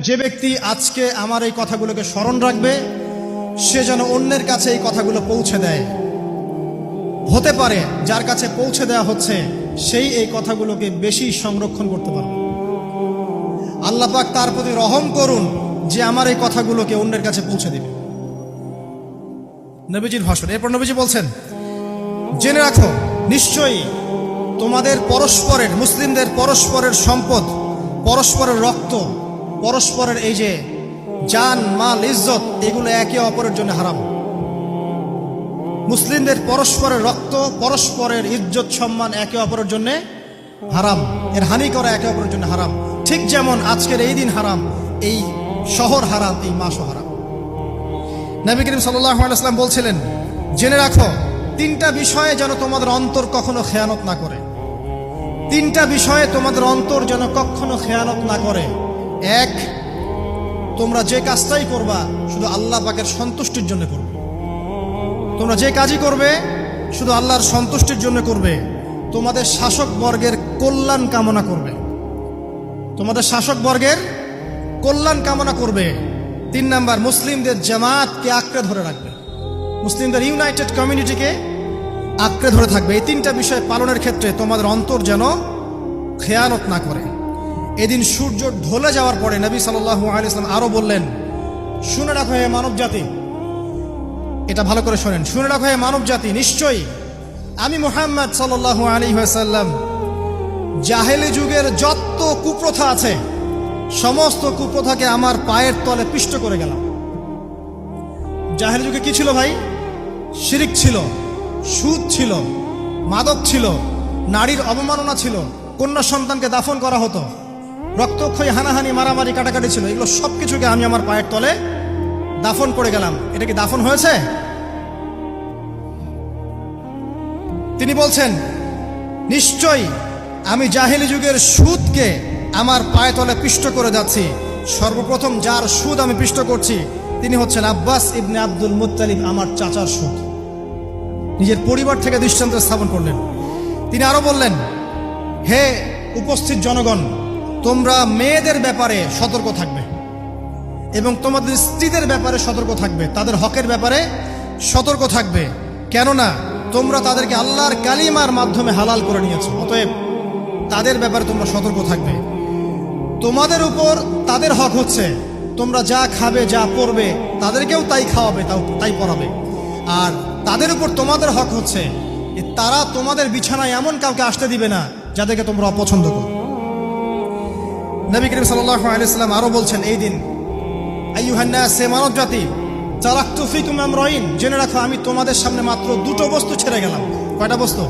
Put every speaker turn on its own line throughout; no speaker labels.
যে ব্যক্তি আজকে আমার এই কথাগুলোকে স্মরণ রাখবে সে যেন অন্যের কাছে এই কথাগুলো পৌঁছে দেয়। হতে পারে যার কাছে পৌঁছে দেওয়া হচ্ছে সেই এই কথাগুলোকে বেশি সংরক্ষণ করতে পারবে। আল্লাহ পাক তার প্রতি রহম করুন যে আমার এই কথাগুলোকে অন্যের কাছে পৌঁছে দিবে। নবীজির ভাষণ। এরপর নবীজি বলছেন, জেনে রাখো নিশ্চয়ই তোমাদের পরস্পরের, মুসলিমদের পরস্পরের সম্পদ, পরস্পরের রক্ত, পরস্পরের এই যে জান মাল ইজ্জত, এগুলো একে অপরের জন্য হারাম। মুসলিমদের পরস্পরের রক্ত, পরস্পরের ইজ্জত সম্মান একে অপরের জন্য হারাম। এর হানি করা একে অপরের জন্য হারাম। ঠিক যেমন আজকের এই দিন হারাম, এই শহর হারাম, এই মাসও হারাম। নবী করিম সাল্লাল্লাহু আলাইহি ওয়াসাল্লাম বলছিলেন, জেনে রাখো তিনটা বিষয়ে যেন তোমাদের অন্তর কখনো খেয়ানত না করে। তিনটা বিষয়ে তোমাদের অন্তর যেন কখনো খেয়ানত না করে। এক, তোমরা যে কাজটাই করবা শুধু আল্লাহ পাকের সন্তুষ্টির জন্য করবে। তোমরা যে কাজই করবে শুধু আল্লাহর সন্তুষ্টির জন্য করবে। তোমাদের শাসক বর্গের কল্যাণ কামনা করবে। তোমাদের শাসক বর্গের কল্যাণ কামনা করবে। 3 নাম্বার, মুসলিমদের জামাতকে আঁকড়ে ধরে রাখবে। মুসলিমদের ইউনাইটেড কমিউনিটিকে আঁকড়ে ধরে থাকবে। এই 3টা বিষয় পালনের ক্ষেত্রে তোমাদের অন্তর যেন খেয়ানত না করে। এদিন সূর্য ঢলে যাওয়ার পরে নবী সাল্লাল্লাহু আলাইহি ওয়াসাল্লাম আরো বললেন, শুনে রাখো হে মানব জাতি, এটা ভালো করে শোনেন, শুনে রাখো হে মানব জাতি, নিশ্চয়ই আমি মুহাম্মদ সাল্লাল্লাহু আলাইহি ওয়াসাল্লাম জাহেলি যুগের যত কুপ্রথা আছে সমস্ত কুপ্রথাকে আমার পায়ের তলে পিষ্ট করে গেলাম। জাহেলি যুগে কি ছিল ভাই? শিরিক ছিল, সুদ ছিল, মাদক ছিল, নারীর অবমাননা ছিল, কন্যা সন্তানকে দাফন করা হতো, রক্তক্ষয়ী, হানাহানি, মারামারি, কাটাকাটি ছিল। এগুলো সবকিছুকে আমি আমার পায়ের তলে দাফন করে গেলাম। এটা কি দাফন হয়েছে? তিনি বলছেন, নিশ্চয়ই আমি জাহেলি যুগের সুদকে আমার পায়ে তলে পিষ্ট করে যাচ্ছি। সর্বপ্রথম যার সুদ আমি পিষ্ট করছি তিনি হচ্ছেন আব্বাস ইবনে আব্দুল মুত্তালিব, আমার চাচার সুদ। নিজের পরিবার থেকে দৃষ্টান্ত স্থাপন করলেন। তিনি আরো বললেন, হে উপস্থিত জনগণ, তোমরা মেয়েদের ব্যাপারে সতর্ক থাকবে এবং তোমাদের স্ত্রীদের ব্যাপারে সতর্ক থাকবে, তাদের হকের ব্যাপারে সতর্ক থাকবে, কেননা তোমরা তাদেরকে আল্লাহর কালিমার মাধ্যমে হালাল করে নিয়েছো। অতএব তাদের ব্যাপারে তোমরা সতর্ক থাকবে। তোমাদের উপর তাদের হক হচ্ছে তোমরা যা খাবে, যা পরবে, তাদেরকেও তাই খাওয়াবে, তাই পরাবে। আর তাদের উপর তোমাদের হক হচ্ছে তারা তোমাদের বিছানায় এমন কাউকে আসতে দিবে না যাদেরকে তোমরা অপছন্দ করো। নবী করিম সাল্লাল্লাহু আলাইহি ওয়াসাল্লাম আরো বলছেন, এই দিন আইয়ুহান নাস, হে মানব জাতি, তারাকতু ফিকুম আমরাইন, জেনে রাখো আমি তোমাদের সামনে মাত্র 2টো বস্তু ছেড়ে গেলাম। কয়টা বস্তু?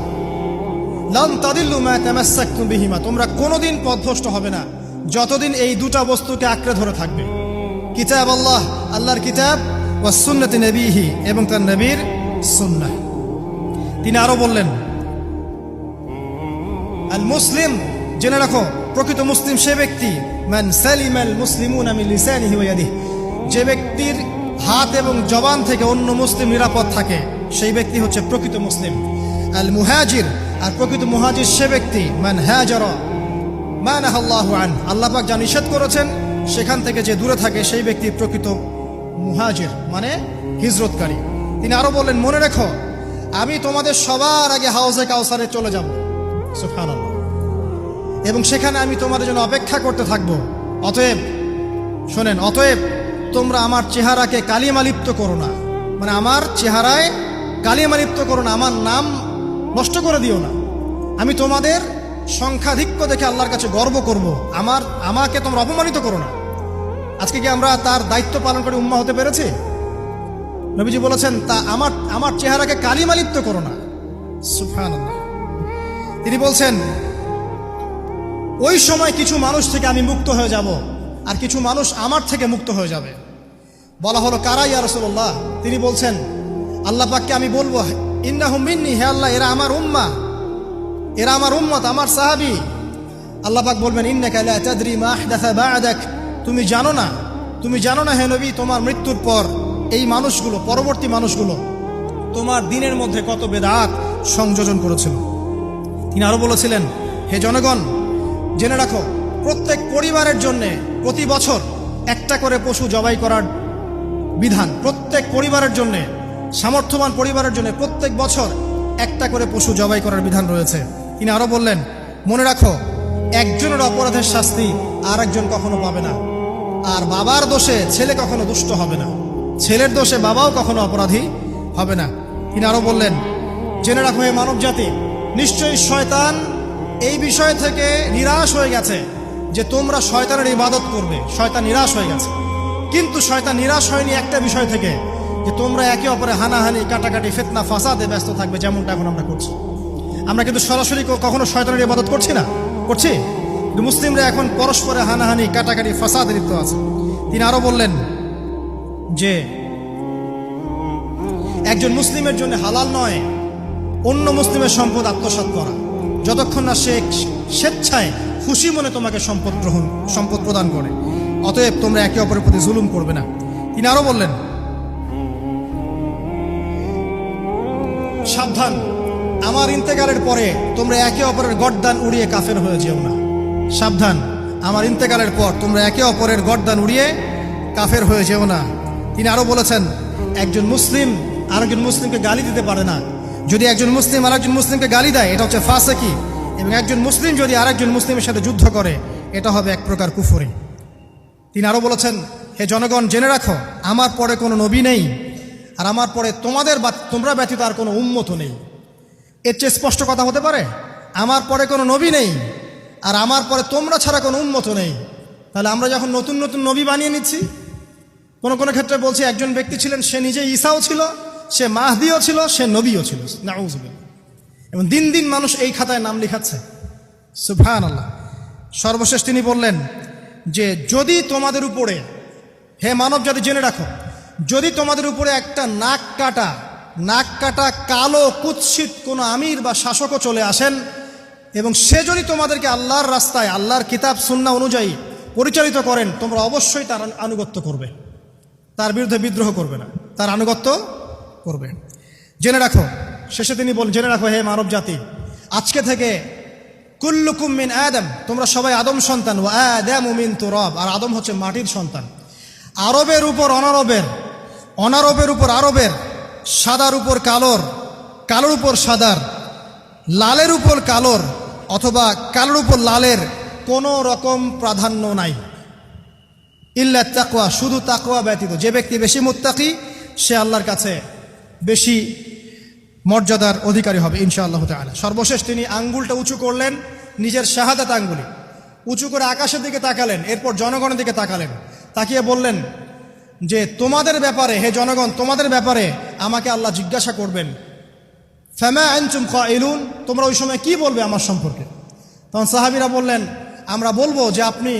লান তাদিল্লু মা তামাসসাকতুম বিহিমা, তোমরা কোনোদিন পথভ্রষ্ট হবে না যতদিন এই 2টা বস্তুকে আঁকড়ে ধরে থাকবে। কিতাব আল্লাহ, আল্লাহর কিতাব, ওয়া সুন্নতি নবীহি, এবং তার নবীর সুন্নাহ। তিনি আরো বললেন, আল মুসলিম, জেনে রাখো প্রকৃত মুসলিম সে ব্যক্তি, মান সালিমাল মুসলিমুনা মিন লিসানিহি ওয়া ইয়াদিহি, যে ব্যক্তির হাত এবং জবান থেকে অন্য মুসলিম নিরাপদ থাকে সেই ব্যক্তি হচ্ছে প্রকৃত মুসলিম। আল মুহাজির, আর প্রকৃত মুহাজির সে ব্যক্তি, মান হাজারা মা নাহাল্লাহু আন, আল্লাহ পাক যা নিষেধ করেছেন সেখান থেকে যে দূরে থাকে সেই ব্যক্তি প্রকৃত মুহাজির, মানে হিজরতকারী। তিনি আরো বললেন, মনে রেখো আমি তোমাদের সবার আগে হাউজে কাউসারে চলে যাব, সুবহানাল্লাহ, এবং সেখানে আমি তোমাদের জন্য অপেক্ষা করতে থাকবো। অতএব শোনেন, অতএব তোমরা আমার চেহারাকে কালিমালিপ্ত করো না, মানে আমার চেহারায় কালিমালিপ্ত করো না, আমার নাম নষ্ট করে দিও না। আমি তোমাদের সংখ্যাধিক্য দেখে আল্লাহর কাছে গর্ব করব, আমাকে তোমরা অপমানিত করো না। আজকে কি আমরা তার দায়িত্ব পালন করে উম্মাহ হতে পেরেছি? নবীজি বলেছেন, তা আমার চেহারাকে কালিমালিপ্ত করো না, সুবহানাল্লাহ। তিনি বলছেন, ওই সময় কিছু মানুষ থেকে আমি মুক্ত হয়ে যাব আর কিছু মানুষ আমার থেকে মুক্ত হয়ে যাবে। বলা হলো, কারা ইয়া রাসূলুল্লাহ? তিনি বলছেন, আল্লাহ পাককে আমি বলবো, ইন্নাহুম মিন্নি, হে আল্লাহ এরা আমার উম্মাহ, এরা আমার উম্মত, আমার সাহাবী। আল্লাহ পাক বলবেন, ইন্নাকা লা তাদরি মা আহদাসা বা'দাক, তুমি জানো না হে নবী, তোমার মৃত্যুর পর এই মানুষগুলো, পরবর্তী মানুষগুলো তোমার দিনের মধ্যে কত বেদাত সংযোজন করেছিল। তিনি আরো বলেছিলেন, হে জনগণ, জেনে রাখো প্রত্যেক পরিবারের জন্য প্রতি বছর একটা করে পশু জবাই করার বিধান প্রত্যেক পরিবারের জন্য, সামর্থ্যবান পরিবারের জন্য প্রত্যেক বছর একটা করে পশু জবাই করার বিধান রয়েছে। তিনি আরো বললেন, মনে রাখো একজনের অপরাধের শাস্তি আর একজন কখনো পাবে না, আর বাবার দোষে ছেলে কখনো দুষ্ট হবে না, ছেলের দোষে বাবাও কখনো অপরাধী হবে না। তিনি আরো বললেন, জেনে রাখো হে মানব জাতি, নিশ্চয়ই শয়তান এই বিষয় থেকে নিরাশ হয়ে গেছে যে তোমরা শয়তানের ইবাদত করবে। শয়তান নিরাশ হয়ে গেছে, কিন্তু শয়তান নিরাশ হয়নি একটা বিষয় থেকে, যে তোমরা একে অপরে হানাহানি, কাটাকাটি, ফিতনা, ফাসাদে ব্যস্ত থাকবে, যেমনটা এখন আমরা করছি। আমরা কিন্তু সরাসরি কখনো শয়তানের ইবাদত করছি না, করছি, কিন্তু মুসলিমরা এখন পরস্পরে হানাহানি, কাটাকাটি, ফাসাদে লিপ্ত আছে। তিনি আরো বললেন যে একজন মুসলিমের জন্য হালাল নয় অন্য মুসলিমের সম্পদ আত্মসাৎ করা, যতক্ষণ না সে স্বেচ্ছায় খুশি মনে তোমাকে সম্পদ প্রদান করে। অতএব তোমরা একে অপরের প্রতি জুলুম করবে না। তিনি আরো বললেন, সাবধান, আমার ইন্তেকালের পরে তোমরা একে অপরের গর্দান উড়িয়ে কাফের হয়ে যেও না। সাবধান, আমার ইন্তেকালের পর তোমরা একে অপরের গর্দান উড়িয়ে কাফের হয়ে যেও না। তিনি আরো বলেছেন, একজন মুসলিম আরেকজন মুসলিমকে গালি দিতে পারে না। যদি একজন মুসলিম আরেকজন মুসলিমকে গালি দেয়, এটা হচ্ছে ফাসিকি। এবং একজন মুসলিম যদি আরেকজন মুসলিমের সাথে যুদ্ধ করে, এটা হবে এক প্রকার কুফরি। তিনি আরো বলেছেন, হে জনগণ, জেনে রাখো আমার পরে কোনো নবী নেই, আর আমার পরে তোমরা ব্যতীত আর কোনো উম্মত নেই। এর চেয়ে স্পষ্ট কথা হতে পারে? আমার পরে কোনো নবী নেই, আর আমার পরে তোমরা ছাড়া কোনো উম্মত নেই। তাহলে আমরা যখন নতুন নতুন নবী বানিয়ে নিচ্ছি, কোনো কোনো ক্ষেত্রে বলছি একজন ব্যক্তি ছিলেন, সে নিজে ঈসাও ছিল, সে মাহদিও ছিল, সে নবীও ছিল। নাউযুবিল্লাহ। এবং দিন দিন মানুষ এই খাতায় নাম লিখাচ্ছে। সুবহানাল্লাহ। সর্বশেষ তিনি বললেন যে যদি তোমাদের উপরে, হে মানব জাতি জেনে রাখো, যদি তোমাদের উপরে একটা নাক কাটা কালো কুৎসিত কোনো আমির বা শাসকও চলে আসেন, এবং সে যদি তোমাদেরকে আল্লাহর রাস্তায়, আল্লাহর কিতাব সুন্নাহ অনুযায়ী পরিচালিত করেন, তোমরা অবশ্যই তার আনুগত্য করবে, তার বিরুদ্ধে বিদ্রোহ করবে না, তার আনুগত্য করবে। জেনে রাখো, শেষে তিনি বলেন, জেনে রাখো হে মানব জাতি, আজকে থেকে কুল্লুকুম মিন আদম, তোমরা সবাই আদম সন্তান, ওয়া আদামু মিন তুরাব, আর আদম হচ্ছে মাটির সন্তান। আরবের উপর অনারবের, অনারবের উপর আরবের, সাদার উপর কালোর, কালোর উপর সাদার, লালের উপর কালোর, অথবা কালোর উপর লালের কোনো রকম প্রাধান্য নাই। ইল্লা তাকওয়া, শুধু তাকওয়া ব্যতীত। যে ব্যক্তি বেশি মুত্তাকি, সে আল্লাহর কাছে বেশি মর্যাদার অধিকারী হবে ইনশাআল্লাহ তাআলা। সর্বশেষ তিনি আঙ্গুলটা উঁচু করলেন, নিজের শাহাদাত আঙ্গুলি উঁচু করে আকাশের দিকে তাকালেন, এরপর জনগণের দিকে তাকালেন, তাকিয়ে বললেন যে তোমাদের ব্যাপারে, হে জনগণ, তোমাদের ব্যাপারে আমাকে আল্লাহ জিজ্ঞাসা করবেন। ফামা আনতুম কাইলুন, তোমরা ওই সময় কি বলবে আমার সম্পর্কে? তখন সাহাবীরা বললেন, আমরা বলবো যে আপনি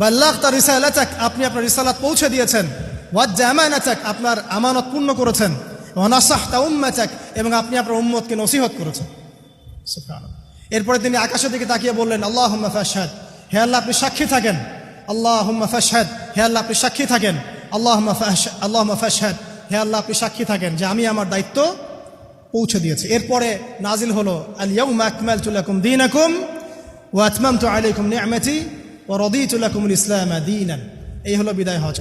বাল্লাগতা রিসালাতাক, আপনি আপনার রিসালাত পৌঁছে দিয়েছেন, ওয়াজ্জা আমানাতাক, আপনার আমানত পূর্ণ করেছেন, ওয়া নাসাহতা উম্মাতাক, এবং আপনি আপনার উম্মতকে নসিহত করেছেন। সুবহানাল্লাহ। এরপরে তিনি আকাশের দিকে তাকিয়ে বললেন, আল্লাহুম্মা ফাশহাদ, হে আল্লাহ আপনি সাক্ষী থাকেন। আল্লাহুম্মা ফাশহাদ, হে আল্লাহ আপনি সাক্ষী থাকেন। আল্লাহুম্মা ফাশহাদ, হে আল্লাহ আপনি সাক্ষী থাকেন যে আমি আমার দায়িত্ব পৌঁছে দিয়েছি। এরপরে নাজিল হলো, আল ইয়াউমা আকমালতু লাকুম দীনাকুম ওয়া আতমামতু আলাইকুম নি'মাতি ওয়া রাদিতু লাকুমুল ইসলামা দীনান। এই হলো বিদায় হজ।